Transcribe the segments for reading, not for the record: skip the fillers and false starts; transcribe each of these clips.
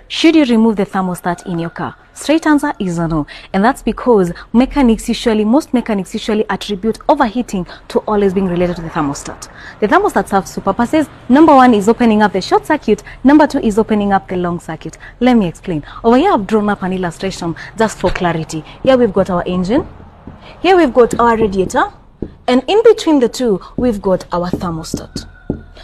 Should you remove the thermostat in your car? Straight answer is no, and that's because most mechanics usually attribute overheating to always being related to the thermostat. The thermostat serves two purposes. Number one is opening up the short circuit. Number two is opening up the long circuit. Let me explain. Over here I've drawn up an illustration just for clarity. Here we've got our engine. Here we've got our radiator. And in between the two, we've got our thermostat.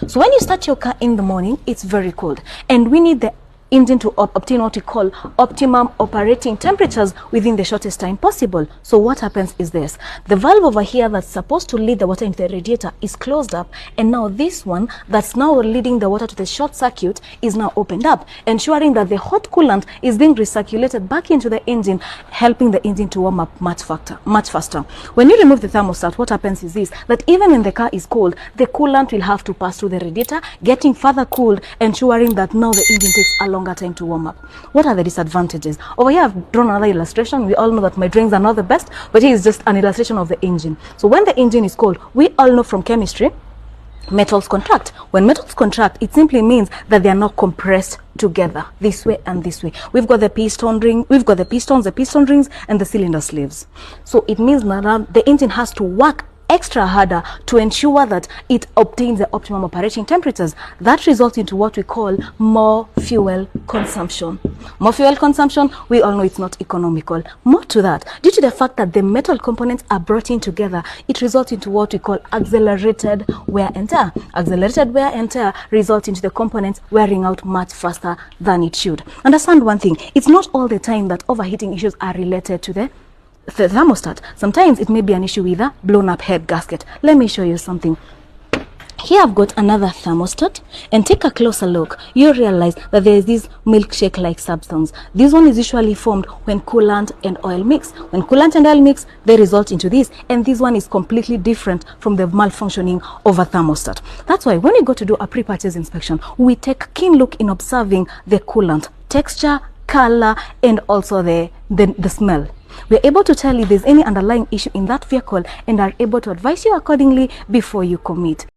So when you start your car in the morning, it's very cold. And we need the engine to obtain what we call optimum operating temperatures within the shortest time possible. So what happens is this: the valve over here that's supposed to lead the water into the radiator is closed up, and now this one that's now leading the water to the short circuit is now opened up, ensuring that the hot coolant is being recirculated back into the engine, helping the engine to warm up much faster. When you remove the thermostat, what happens is this: that even when the car is cold, the coolant will have to pass through the radiator, getting further cooled, ensuring that now the engine takes a longer time to warm up. What are the disadvantages? Over here I've drawn another illustration. We all know that my drawings are not the best, but here is just an illustration of the engine. So when the engine is cold, we all know from chemistry, metals contract. When metals contract, it simply means that they are not compressed together this way and this way. We've got the piston ring, we've got the piston rings and the cylinder sleeves. So it means that the engine has to work extra harder to ensure that it obtains the optimum operating temperatures. That results into what we call more fuel consumption. More fuel consumption, we all know it's not economical. More to that, due to the fact that the metal components are brought in together, it results into what we call accelerated wear and tear. Accelerated wear and tear results into the components wearing out much faster than it should. Understand one thing: it's not all the time that overheating issues are related to the thermostat. Sometimes it may be an issue with a blown up head gasket. Let me show you something. Here I've got another thermostat, and take a closer look. You realize that there is this milkshake like substance. This one is usually formed when coolant and oil mix. When coolant and oil mix, they result into this, and this one is completely different from the malfunctioning of a thermostat. That's why when you go to do a pre-purchase inspection, we take a keen look in observing the coolant texture, color, and also the smell. We're able to tell if there's any underlying issue in that vehicle and are able to advise you accordingly before you commit.